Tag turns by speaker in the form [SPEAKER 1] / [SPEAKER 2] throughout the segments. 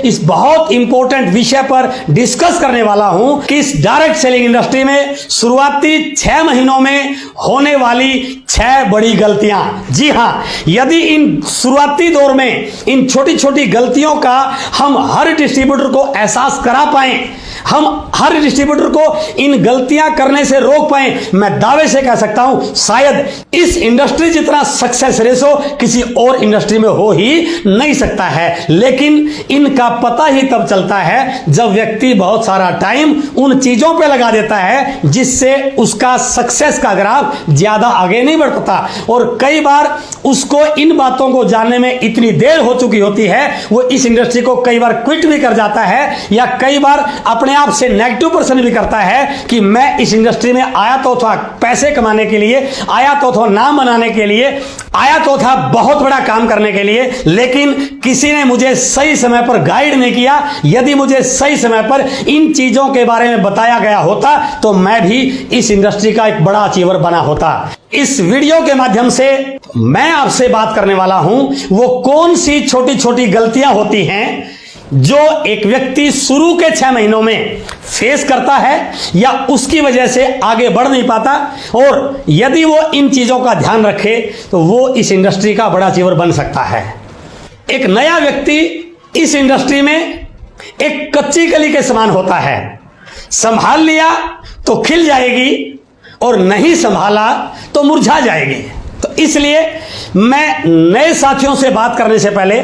[SPEAKER 1] इस बहुत इंपॉर्टेंट विषय पर डिस्कस करने वाला हूं कि इस डायरेक्ट सेलिंग इंडस्ट्री में शुरुआती 6 महीनों में होने वाली 6 बड़ी गलतियां। जी हां, यदि इन शुरुआती दौर में इन छोटी छोटी गलतियों का हम हर डिस्ट्रीब्यूटर को एहसास करा पाए, हम हर डिस्ट्रीब्यूटर को इन गलतियां करने से रोक पाए, मैं दावे से कह सकता हूं शायद इस इंडस्ट्री जितना सक्सेस रेशो किसी और इंडस्ट्री में हो ही नहीं सकता है। लेकिन इनका पता ही तब चलता है जब व्यक्ति बहुत सारा टाइम उन चीजों पे लगा देता है जिससे उसका सक्सेस का ग्राफ ज्यादा आगे नहीं बढ़ पाता। और कई बार उसको इन बातों को जानने में इतनी देर हो चुकी होती है, वो इस इंडस्ट्री को कई बार क्विट भी कर जाता है या कई बार अपने आप से नेगेटिव पर्सन भी करता है कि मैं इस इंडस्ट्री में आया तो था पैसे कमाने के लिए, आया तो था नाम बनाने के लिए, आया तो था बहुत बड़ा काम करने के लिए, लेकिन किसी ने मुझे सही समय पर गाइड नहीं किया। यदि मुझे सही समय पर इन चीजों के बारे में बताया गया होता तो मैं भी इस इंडस्ट्री का एक बड़ा अचीवर बना होता। इस वीडियो के माध्यम से मैं आपसे बात करने वाला हूं वो कौन सी छोटी छोटी गलतियां होती हैं जो एक व्यक्ति शुरू के 6 महीनों में फेस करता है या उसकी वजह से आगे बढ़ नहीं पाता, और यदि वो इन चीजों का ध्यान रखे तो वो इस इंडस्ट्री का बड़ा अचीवर बन सकता है। एक नया व्यक्ति इस इंडस्ट्री में एक कच्ची कली के समान होता है, संभाल लिया तो खिल जाएगी और नहीं संभाला तो मुरझा जाएगी। तो इसलिए मैं नए साथियों से बात करने से पहले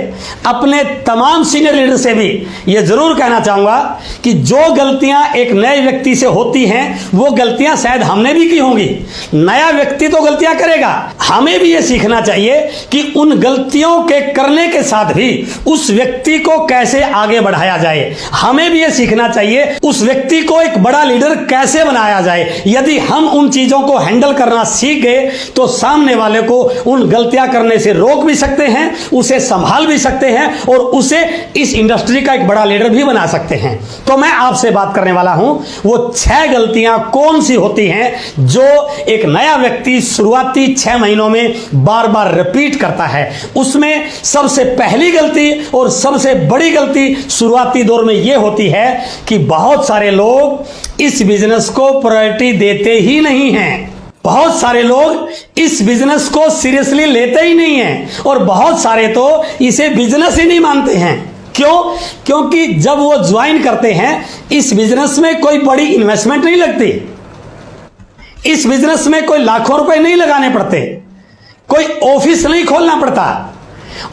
[SPEAKER 1] अपने तमाम सीनियर लीडर से भी यह जरूर कहना चाहूंगा कि जो गलतियां एक नए व्यक्ति से होती हैं वो गलतियां शायद हमने भी की होंगी। नया व्यक्ति तो गलतियां करेगा, हमें भी यह सीखना चाहिए कि उन गलतियों के करने के साथ भी उस व्यक्ति को कैसे आगे बढ़ाया जाए। हमें भी यह सीखना चाहिए उस व्यक्ति को एक बड़ा लीडर कैसे बनाया जाए। यदि हम उन चीजों को हैंडल करना सीख गए तो सामने वाले को उन गलतियां करने से रोक भी सकते हैं, उसे संभाल भी सकते हैं और उसे इस इंडस्ट्री का एक बड़ा लीडर भी बना सकते हैं। तो मैं आपसे बात करने वाला हूं वो 6 गलतियां कौन सी होती हैं जो एक नया व्यक्ति शुरुआती 6 महीनों में बार बार रिपीट करता है। उसमें सबसे पहली गलती और सबसे बड़ी गलती शुरुआती दौर में यह होती है कि बहुत सारे लोग इस बिजनेस को प्रायोरिटी देते ही नहीं हैं। बहुत सारे लोग इस बिजनेस को सीरियसली लेते ही नहीं हैं और बहुत सारे तो इसे बिजनेस ही नहीं मानते हैं। क्यों? क्योंकि जब वो ज्वाइन करते हैं इस बिजनेस में कोई बड़ी इन्वेस्टमेंट नहीं लगती, इस बिजनेस में कोई लाखों रुपए नहीं लगाने पड़ते, कोई ऑफिस नहीं खोलना पड़ता,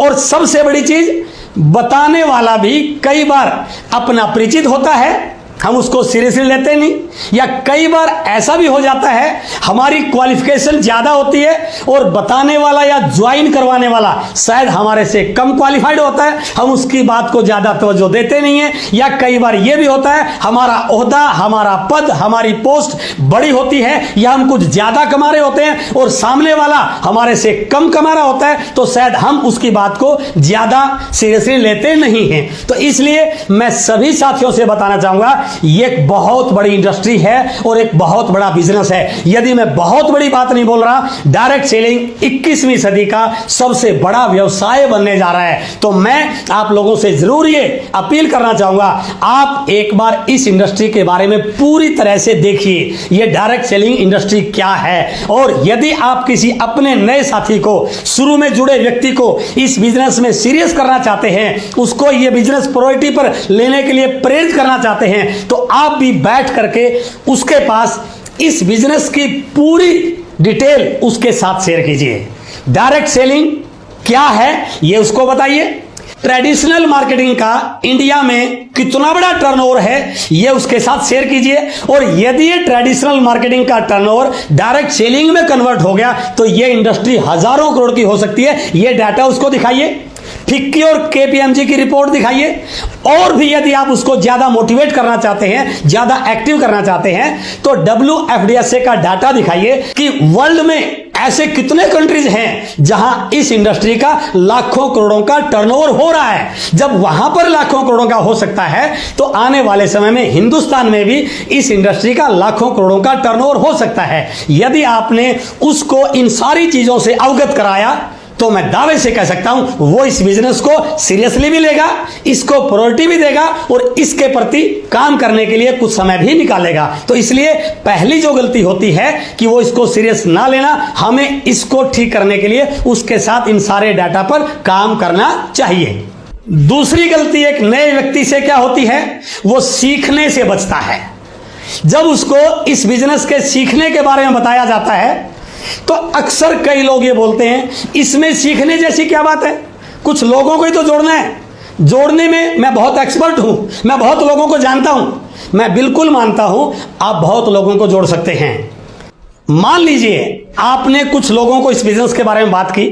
[SPEAKER 1] और सबसे बड़ी चीज बताने वाला भी कई बार अपना परिचित होता है, हम उसको सीरियसली लेते नहीं, या कई बार ऐसा भी हो जाता है हमारी क्वालिफिकेशन ज्यादा होती है और बताने वाला या ज्वाइन करवाने वाला शायद हमारे से कम क्वालिफाइड होता है, हम उसकी बात को ज्यादा तवज्जो देते नहीं है। या कई बार यह भी होता है हमारा ओहदा, हमारा पद, हमारी पोस्ट बड़ी होती है या हम कुछ ज्यादा कमा रहे होते हैं और सामने वाला हमारे से कम कमा रहा होता है, तो शायद हम उसकी बात को ज्यादा सीरियसली लेते नहीं हैं। तो इसलिए मैं सभी साथियों से बताना चाहूंगा ये एक बहुत बड़ी इंडस्ट्री है और एक बहुत बड़ा बिजनेस है। यदि मैं बहुत बड़ी बात नहीं बोल रहा, डायरेक्ट सेलिंग 21वीं सदी का सबसे बड़ा व्यवसाय बनने जा रहा है। तो मैं आप लोगों से जरूर ये अपील करना चाहूंगा, आप एक बार इस इंडस्ट्री के बारे में पूरी तरह से देखिए ये डायरेक्ट सेलिंग इंडस्ट्री क्या है। और यदि आप किसी अपने नए साथी को, शुरू में जुड़े व्यक्ति को इस बिजनेस में सीरियस करना चाहते हैं, उसको ये बिजनेस प्रायोरिटी पर लेने के लिए प्रेरित करना चाहते हैं, तो आप भी बैठ करके उसके पास इस बिजनेस की पूरी डिटेल उसके साथ शेयर कीजिए। डायरेक्ट सेलिंग क्या है ये उसको बताइए, ट्रेडिशनल मार्केटिंग का इंडिया में कितना बड़ा टर्नओवर है ये उसके साथ शेयर कीजिए। और यदि ये ट्रेडिशनल मार्केटिंग का टर्नओवर डायरेक्ट सेलिंग में कन्वर्ट हो गया तो ये इंडस्ट्री हजारों करोड़ की हो सकती है, ये डाटा उसको दिखाइए। फिक्की और केपीएमजी की रिपोर्ट दिखाइए। और भी यदि आप उसको ज्यादा मोटिवेट करना चाहते हैं, ज्यादा एक्टिव करना चाहते हैं, तो WFDSA का डाटा दिखाइए कि वर्ल्ड में ऐसे कितने कंट्रीज हैं जहां इस इंडस्ट्री का लाखों करोड़ों का टर्नओवर हो रहा है। जब वहां पर लाखों करोड़ों का हो सकता है तो आने वाले समय में हिंदुस्तान में भी इस इंडस्ट्री का लाखों करोड़ों का टर्नओवर हो सकता है। यदि आपने उसको इन सारी चीजों से अवगत कराया तो मैं दावे से कह सकता हूं वो इस बिजनेस को सीरियसली भी लेगा, इसको प्रायोरिटी भी देगा और इसके प्रति काम करने के लिए कुछ समय भी निकालेगा। तो इसलिए पहली जो गलती होती है कि वो इसको सीरियस ना लेना, हमें इसको ठीक करने के लिए उसके साथ इन सारे डाटा पर काम करना चाहिए। दूसरी गलती एक नए व्यक्ति से क्या होती है, वो सीखने से बचता है। जब उसको इस बिजनेस के सीखने के बारे में बताया जाता है तो अक्सर कई लोग ये बोलते हैं इसमें सीखने जैसी क्या बात है, कुछ लोगों को ही तो जोड़ना है, जोड़ने में मैं बहुत एक्सपर्ट हूं, मैं बहुत लोगों को जानता हूं। मैं बिल्कुल मानता हूं आप बहुत लोगों को जोड़ सकते हैं। मान लीजिए आपने कुछ लोगों को इस बिजनेस के बारे में बात की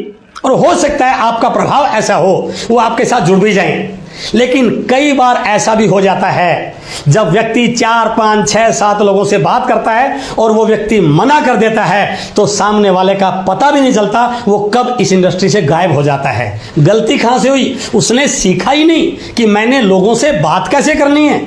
[SPEAKER 1] और हो सकता है आपका प्रभाव ऐसा हो वो आपके साथ जुड़ भी जाएं, लेकिन कई बार ऐसा भी हो जाता है जब व्यक्ति 4, 5, 6, 7 लोगों से बात करता है और वो व्यक्ति मना कर देता है तो सामने वाले का पता भी नहीं चलता वो कब इस इंडस्ट्री से गायब हो जाता है। गलती कहां से हुई, उसने सीखा ही नहीं कि मैंने लोगों से बात कैसे करनी है।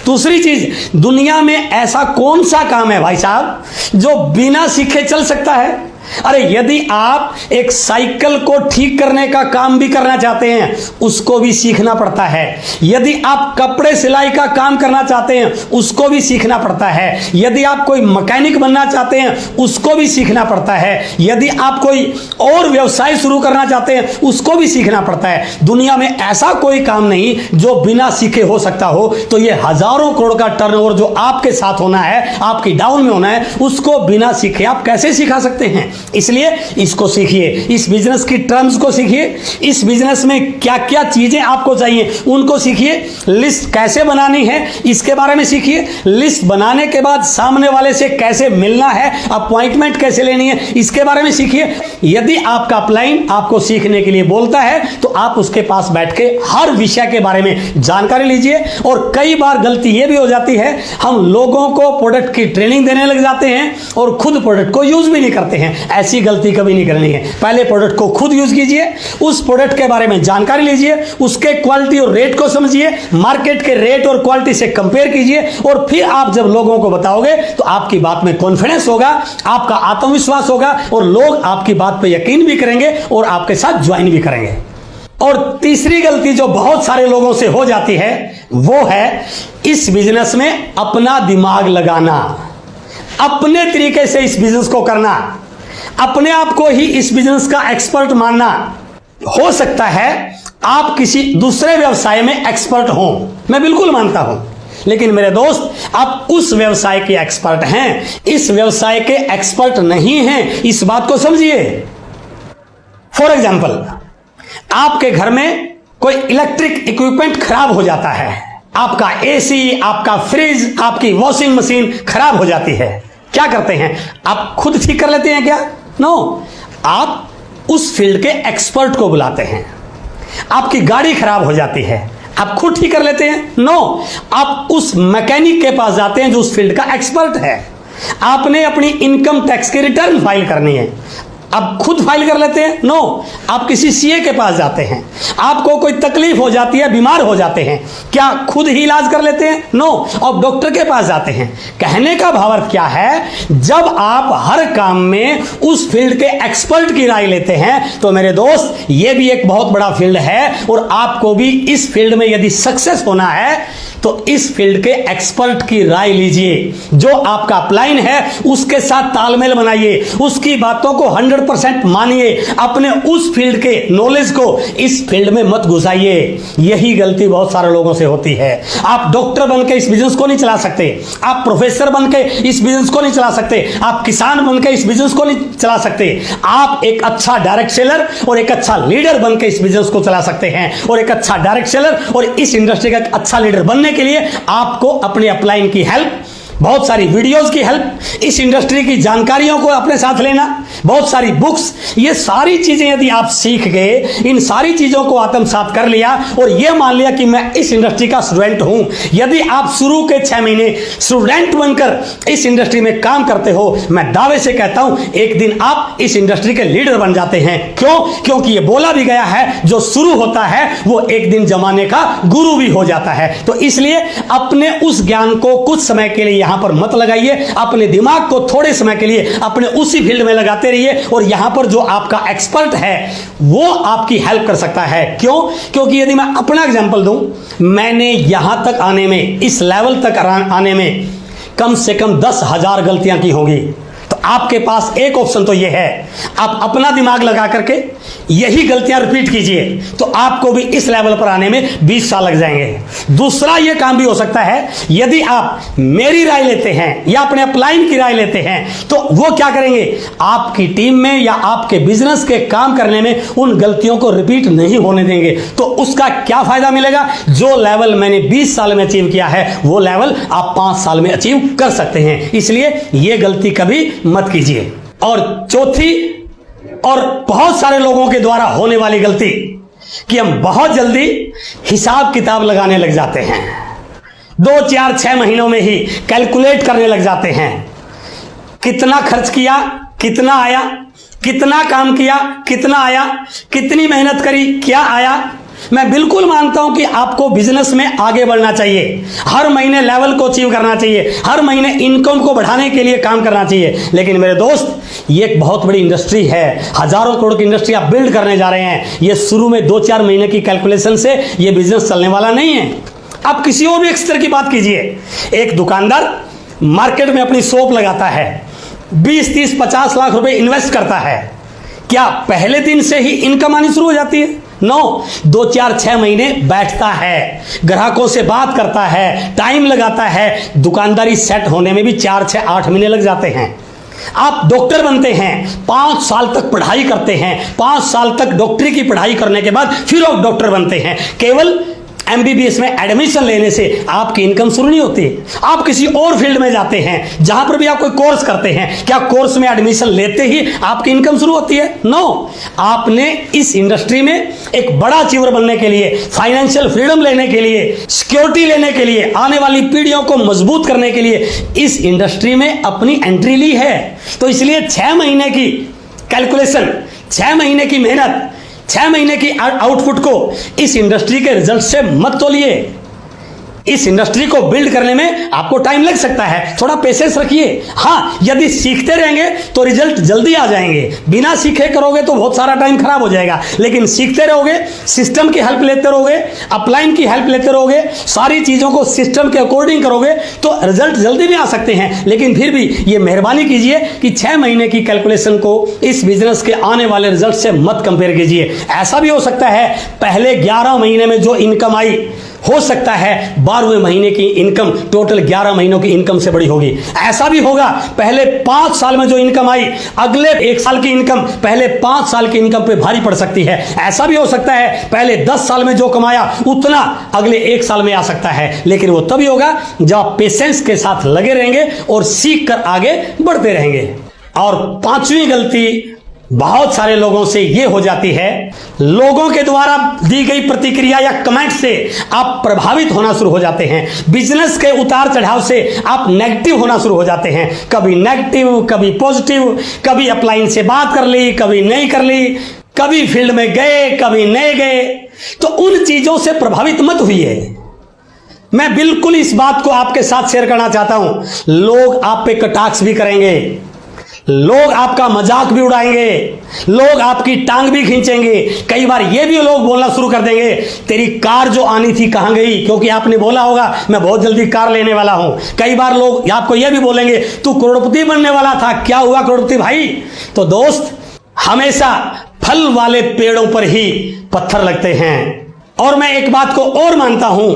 [SPEAKER 1] दूसरी चीज, दुनिया में ऐसा कौन सा काम है भाई साहब जो बिना सीखे चल सकता है। अरे यदि आप एक साइकिल को ठीक करने का काम भी करना चाहते हैं उसको भी सीखना पड़ता है। यदि आप कपड़े सिलाई का काम करना चाहते हैं उसको भी सीखना पड़ता है। यदि आप कोई मैकेनिक बनना चाहते हैं उसको भी सीखना पड़ता है। यदि आप कोई और व्यवसाय शुरू करना चाहते हैं उसको भी सीखना पड़ता है। दुनिया में ऐसा कोई काम नहीं जो बिना सीखे हो सकता हो। तो ये हजारों करोड़ का टर्नओवर जो आपके साथ होना है, आपकी डाउन में होना है, उसको बिना सीखे आप कैसे सिखा सकते हैं। इसलिए इसको सीखिए, इस बिजनेस की टर्म्स को सीखिए, इस बिजनेस में क्या क्या चीजें आपको चाहिए उनको सीखिए, लिस्ट कैसे बनानी है इसके बारे में सीखिए, लिस्ट बनाने के बाद सामने वाले से कैसे मिलना है, अपॉइंटमेंट कैसे लेनी है इसके बारे में सीखिए। यदि आपका अपलाइन आपको सीखने के लिए बोलता है तो आप उसके पास बैठ के हर विषय के बारे में जानकारी लीजिए। और कई बार गलती यह भी हो जाती है हम लोगों को प्रोडक्ट की ट्रेनिंग देने लग जाते हैं और खुद प्रोडक्ट को यूज भी नहीं करते हैं। ऐसी गलती कभी नहीं करनी है। पहले प्रोडक्ट को खुद यूज कीजिए, उस प्रोडक्ट के बारे में जानकारी लीजिए, उसके क्वालिटी और रेट को समझिए, मार्केट के रेट और क्वालिटी से कंपेयर कीजिए और फिर आप जब लोगों को बताओगे तो आपकी बात में कॉन्फिडेंस होगा, आपका आत्मविश्वास होगा और लोग आपकी बात पर यकीन भी करेंगे और आपके साथ ज्वाइन भी करेंगे। और तीसरी गलती जो बहुत सारे लोगों से हो जाती है वो है इस बिजनेस में अपना दिमाग लगाना, अपने तरीके से इस बिजनेस को करना, अपने आप को ही इस बिजनेस का एक्सपर्ट मानना। हो सकता है आप किसी दूसरे व्यवसाय में एक्सपर्ट हो, मैं बिल्कुल मानता हूं, लेकिन मेरे दोस्त आप उस व्यवसाय के एक्सपर्ट हैं, इस व्यवसाय के एक्सपर्ट नहीं हैं, इस बात को समझिए। फॉर एग्जाम्पल, आपके घर में कोई इलेक्ट्रिक इक्विपमेंट खराब हो जाता है, आपका एसी, आपका फ्रिज, आपकी वॉशिंग मशीन खराब हो जाती है, क्या करते हैं आप खुद ठीक कर लेते हैं क्या? नो, आप उस फील्ड के एक्सपर्ट को बुलाते हैं। आपकी गाड़ी खराब हो जाती है, आप खुद ठीक कर लेते हैं? नो, आप उस मैकेनिक के पास जाते हैं जो उस फील्ड का एक्सपर्ट है। आपने अपनी इनकम टैक्स की रिटर्न फाइल करनी है, आप खुद फाइल कर लेते हैं? नो, आप किसी सीए के पास जाते हैं। आपको कोई तकलीफ हो जाती है, बीमार हो जाते हैं, क्या खुद ही इलाज कर लेते हैं? नो, आप डॉक्टर के पास जाते हैं। कहने का भावार्थ क्या है, जब आप हर काम में उस फील्ड के एक्सपर्ट की राय लेते हैं तो मेरे दोस्त ये भी एक बहुत बड़ा फील्ड है और आपको भी इस फील्ड में यदि सक्सेस होना है तो इस फील्ड के एक्सपर्ट की राय लीजिए। जो आपका अपलाइन है उसके साथ तालमेल बनाइए, उसकी बातों को 100% मानिए, अपने उस फील्ड के नॉलेज को इस फील्ड में मत घुसाइए। यही गलती बहुत सारे लोगों से होती है। आप डॉक्टर बनके इस बिजनेस को नहीं चला सकते, आप प्रोफेसर बनके इस बिजनेस को नहीं चला सकते, आप किसान बनके इस बिजनेस को नहीं चला सकते। आप एक अच्छा डायरेक्ट सेलर और एक अच्छा लीडर बनके इस बिजनेस को चला सकते हैं। और एक अच्छा डायरेक्ट सेलर और इस इंडस्ट्री का एक अच्छा लीडर बनने के लिए आपको अपने अपलाइन की हेल्प, बहुत सारी वीडियोस की हेल्प, इस इंडस्ट्री की जानकारियों को अपने साथ लेना, बहुत सारी बुक्स, ये सारी चीजें यदि आप सीख गए, इन सारी चीजों को आत्मसात कर लिया और ये मान लिया कि मैं इस इंडस्ट्री का स्टूडेंट हूं। यदि आप शुरू के 6 महीने स्टूडेंट बनकर इस इंडस्ट्री में काम करते हो, मैं दावे से कहता हूं एक दिन आप इस इंडस्ट्री के लीडर बन जाते हैं। क्यों? क्योंकि ये बोला भी गया है जो शुरू होता है वो एक दिन जमाने का गुरु भी हो जाता है। तो इसलिए अपने उस ज्ञान को कुछ समय के लिए यहां पर मत लगाइए। अपने दिमाग को थोड़े समय के लिए अपने उसी फील्ड में लगाते रहिए और यहां पर जो आपका एक्सपर्ट है वो आपकी हेल्प कर सकता है। क्यों? क्योंकि यदि मैं अपना एग्जांपल दूं, मैंने यहां तक आने में, इस लेवल तक आने में कम से कम 10,000 गलतियां की होंगी। तो आपके पास एक ऑप्शन तो यह है, आप अपना दिमाग लगा करके यही गलतियां रिपीट कीजिए, तो आपको भी इस लेवल पर आने में 20 साल लग जाएंगे। दूसरा यह काम भी हो सकता है, यदि आप मेरी राय लेते हैं या अपने अपलाइन की राय लेते हैं, तो वो क्या करेंगे, आपकी टीम में या आपके बिजनेस के काम करने में उन गलतियों को रिपीट नहीं होने देंगे। तो उसका क्या फायदा मिलेगा? जो लेवल मैंने 20 साल में अचीव किया है, वो लेवल आप 5 साल में अचीव कर सकते हैं। इसलिए यह गलती कभी मत कीजिए। और चौथी और बहुत सारे लोगों के द्वारा होने वाली गलती कि हम बहुत जल्दी हिसाब किताब लगाने लग जाते हैं। 2, 4, 6 महीनों में ही कैलकुलेट करने लग जाते हैं। कितना खर्च किया, कितना आया, कितना काम किया, कितना आया, कितनी मेहनत करी, क्या आया। मैं बिल्कुल मानता हूं कि आपको बिजनेस में आगे बढ़ना चाहिए, हर महीने लेवल को अचीव करना चाहिए, हर महीने इनकम को बढ़ाने के लिए काम करना चाहिए। लेकिन मेरे दोस्त, ये एक बहुत बड़ी इंडस्ट्री है, हजारों करोड़ की इंडस्ट्री आप बिल्ड करने जा रहे हैं। ये शुरू में 2-4 महीने की कैलकुलेशन से ये बिजनेस चलने वाला नहीं है। आप किसी और भी एक स्तर की बात कीजिए। एक दुकानदार मार्केट में अपनी शॉप लगाता है, 20, 30, 50 लाख रुपए इन्वेस्ट करता है। क्या पहले दिन से ही इनकम आनी शुरू हो जाती है? नो, 2, 4, 6 महीने बैठता है, ग्राहकों से बात करता है, टाइम लगाता है। दुकानदारी सेट होने में भी 4, 6, 8 महीने लग जाते हैं। आप डॉक्टर बनते हैं, 5 साल तक पढ़ाई करते हैं, 5 साल तक डॉक्टरी की पढ़ाई करने के बाद फिर आप डॉक्टर बनते हैं। केवल MBBS में एडमिशन लेने से आपकी इनकम शुरू नहीं होती। आप किसी और फील्ड में जाते हैं, जहां पर भी आप कोई कोर्स करते हैं, क्या कोर्स में एडमिशन लेते ही आपकी इनकम शुरू होती है? नो, आपने इस इंडस्ट्री में एक बड़ा अचीवर बनने के लिए, फाइनेंशियल फ्रीडम लेने के लिए, सिक्योरिटी लेने के लिए, आने वाली पीढ़ियों को मजबूत करने के लिए इस इंडस्ट्री में अपनी एंट्री ली है। तो इसलिए 6 महीने की कैलकुलेशन, 6 महीने की मेहनत, 6 महीने की आउटपुट को इस इंडस्ट्री के रिजल्ट से मत तोलिए। इस इंडस्ट्री को बिल्ड करने में आपको टाइम लग सकता है, थोड़ा पेशेंस रखिए। हाँ, यदि सीखते रहेंगे तो रिजल्ट जल्दी आ जाएंगे। बिना सीखे करोगे तो बहुत सारा टाइम खराब हो जाएगा। लेकिन सीखते रहोगे, सिस्टम की हेल्प लेते रहोगे, अपलाइन की हेल्प लेते रहोगे, सारी चीजों को सिस्टम के अकॉर्डिंग करोगे तो रिजल्ट जल्दी भी आ सकते हैं। लेकिन फिर भी ये मेहरबानी कीजिए कि 6 महीने की कैलकुलेशन को इस बिजनेस के आने वाले रिजल्ट से मत कंपेयर कीजिए। ऐसा भी हो सकता है पहले 11 महीने में जो इनकम आई, हो सकता है 12वें महीने की इनकम टोटल 11 महीनों की इनकम से बड़ी होगी। ऐसा भी होगा पहले 5 साल में जो इनकम आई, अगले 1 साल की इनकम पहले 5 साल की इनकम पे भारी पड़ सकती है। ऐसा भी हो सकता है पहले 10 साल में जो कमाया उतना अगले 1 साल में आ सकता है। लेकिन वो तभी होगा जब आप पेशेंस के साथ लगे रहेंगे और सीख कर आगे बढ़ते रहेंगे। और 5वीं गलती बहुत सारे लोगों से यह हो जाती है, लोगों के द्वारा दी गई प्रतिक्रिया या कमेंट से आप प्रभावित होना शुरू हो जाते हैं। बिजनेस के उतार चढ़ाव से आप नेगेटिव होना शुरू हो जाते हैं। कभी नेगेटिव, कभी पॉजिटिव, कभी अपलाइन से बात कर ली, कभी नहीं कर ली, कभी फील्ड में गए, कभी नहीं गए। तो उन चीजों से प्रभावित मत हुई। मैं बिल्कुल इस बात को आपके साथ शेयर करना चाहता हूं। लोग आप पे कटाक्ष भी करेंगे, लोग आपका मजाक भी उड़ाएंगे, लोग आपकी टांग भी खींचेंगे। कई बार ये भी लोग बोलना शुरू कर देंगे, तेरी कार जो आनी थी कहां गई, क्योंकि आपने बोला होगा मैं बहुत जल्दी कार लेने वाला हूं। कई बार लोग आपको यह भी बोलेंगे तू करोड़पति बनने वाला था, क्या हुआ करोड़पति भाई? तो दोस्त, हमेशा फल वाले पेड़ों पर ही पत्थर लगते हैं। और मैं एक बात को और मानता हूं,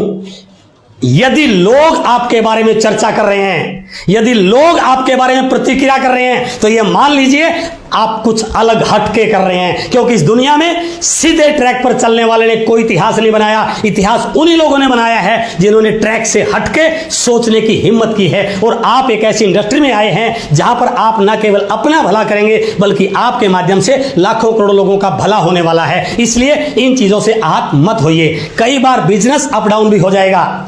[SPEAKER 1] यदि लोग आपके बारे में चर्चा कर रहे हैं, यदि लोग आपके बारे में प्रतिक्रिया कर रहे हैं, तो यह मान लीजिए आप कुछ अलग हटके कर रहे हैं। क्योंकि इस दुनिया में सीधे ट्रैक पर चलने वाले ने कोई इतिहास नहीं बनाया। इतिहास उन्हीं लोगों ने बनाया है जिन्होंने ट्रैक से हटके सोचने की हिम्मत की है। और आप एक ऐसी इंडस्ट्री में आए हैं जहां पर आप न केवल अपना भला करेंगे, बल्कि आपके माध्यम से लाखों करोड़ों लोगों का भला होने वाला है। इसलिए इन चीजों से आप मत होइए। कई बार बिजनेस अप डाउन भी हो जाएगा,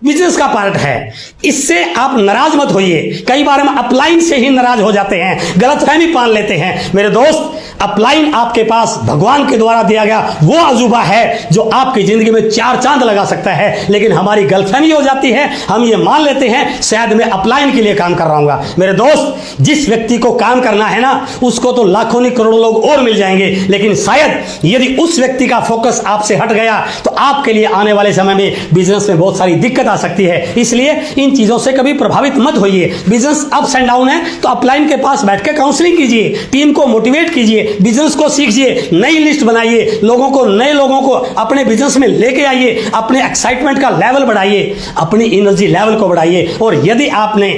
[SPEAKER 1] बिजनेस का पार्ट है, इससे आप नाराज मत होइए। कई बार हम अपलाइन से ही नाराज हो जाते हैं, गलतफहमी पाल लेते हैं। मेरे दोस्त, अपलाइन आपके पास भगवान के द्वारा दिया गया वो अजूबा है जो आपकी जिंदगी में 4 चांद लगा सकता है, लेकिन हमारी गलतफहमी हो जाती है, हम ये मान लेते हैं शायद मैं अपलाइन के लिए काम कर रहा हूँ। मेरे दोस्त, जिस व्यक्ति को काम करना है ना, उसको तो लाखों नहीं करोड़ों लोग और मिल जाएंगे, लेकिन शायद यदि उस व्यक्ति का फोकस आपसे हट गया तो आपके लिए आने वाले समय में बिजनेस में बहुत सारी दिक्कत आ सकती है। इसलिए इन चीजों से कभी प्रभावित मत होइए। बिजनेस अप्स एंड डाउन है तो अपलाइन के पास बैठ के काउंसलिंग कीजिए, टीम को मोटिवेट कीजिए, बिजनेस को सीखिए, नई लिस्ट बनाइए, नए लोगों को अपने बिजनेस में लेके आइए, अपने एक्साइटमेंट का लेवल बढ़ाइए, अपनी एनर्जी लेवल को बढ़ाइए। और यदि आपने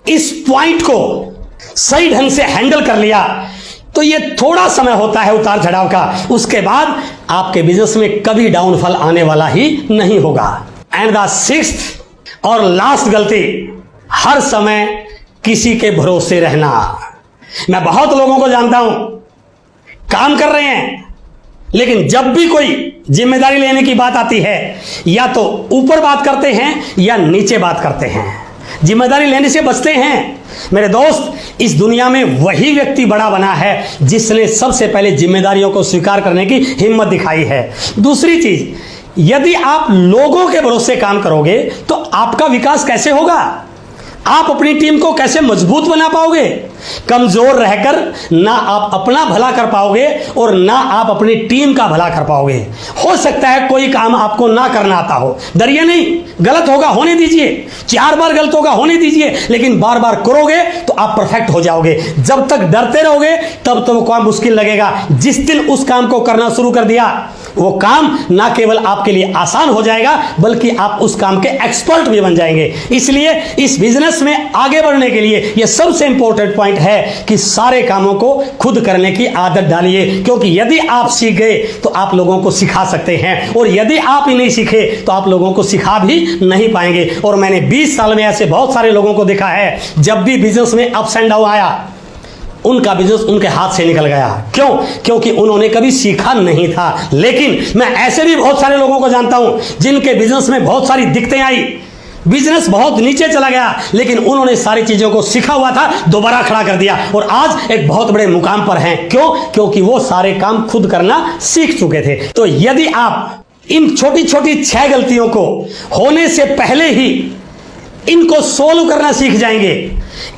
[SPEAKER 1] इस पॉइंट को सही ढंग से हैंडल कर लिया तो ये थोड़ा समय होता है उतार चढ़ाव का, उसके बाद आपके बिजनेस में कभी डाउनफॉल आने वाला ही नहीं होगा। एंड द 6th और लास्ट गलती, हर समय किसी के भरोसे रहना। मैं बहुत लोगों को जानता हूं, काम कर रहे हैं, लेकिन जब भी कोई जिम्मेदारी लेने की बात आती है या तो ऊपर बात करते हैं या नीचे बात करते हैं, जिम्मेदारी लेने से बचते हैं। मेरे दोस्त, इस दुनिया में वही व्यक्ति बड़ा बना है जिसने सबसे पहले जिम्मेदारियों को स्वीकार करने की हिम्मत दिखाई है। दूसरी चीज, यदि आप लोगों के भरोसे काम करोगे तो आपका विकास कैसे होगा? आप अपनी टीम को कैसे मजबूत बना पाओगे? कमजोर रहकर ना आप अपना भला कर पाओगे और ना आप अपनी टीम का भला कर पाओगे। हो सकता है कोई काम आपको ना करना आता हो, डरिए नहीं, गलत होगा होने दीजिए, 4 बार गलत होगा होने दीजिए, लेकिन बार बार करोगे तो आप परफेक्ट हो जाओगे। जब तक डरते रहोगे तब तो वो काम मुश्किल लगेगा। जिस दिन उस काम को करना शुरू कर दिया, वो काम ना केवल आपके लिए आसान हो जाएगा बल्कि आप उस काम के एक्सपर्ट भी बन जाएंगे। इसलिए इस बिजनेस में आगे बढ़ने के लिए यह सबसे इंपॉर्टेंट पॉइंट है कि सारे कामों को खुद करने की आदत डालिए, क्योंकि यदि आप सीख गए तो आप लोगों को सिखा सकते हैं, और यदि आप ही नहीं सीखे तो आप लोगों को सिखा भी नहीं पाएंगे। और मैंने 20 साल में ऐसे बहुत सारे लोगों को देखा है, जब भी बिजनेस में अप्स एंड डाउन आया उनका बिजनेस उनके हाथ से निकल गया। क्यों? क्योंकि उन्होंने कभी सीखा नहीं था। लेकिन मैं ऐसे भी बहुत सारे लोगों को जानता हूं जिनके बिजनेस में बहुत सारी दिक्कतें आई, बिजनेस बहुत नीचे चला गया, लेकिन उन्होंने सारी चीजों को सीखा हुआ था, दोबारा खड़ा कर दिया और आज एक बहुत बड़े मुकाम पर हैं। क्यों? क्योंकि वो सारे काम खुद करना सीख चुके थे। तो यदि आप इन छोटी छोटी 6 गलतियों को होने से पहले ही इनको सोल्व करना सीख जाएंगे,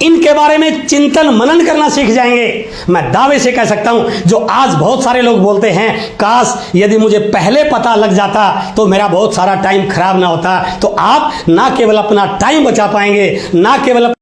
[SPEAKER 1] इनके बारे में चिंतन मनन करना सीख जाएंगे, मैं दावे से कह सकता हूं, जो आज बहुत सारे लोग बोलते हैं काश यदि मुझे पहले पता लग जाता तो मेरा बहुत सारा टाइम खराब ना होता, तो आप ना केवल अपना टाइम बचा पाएंगे, ना केवल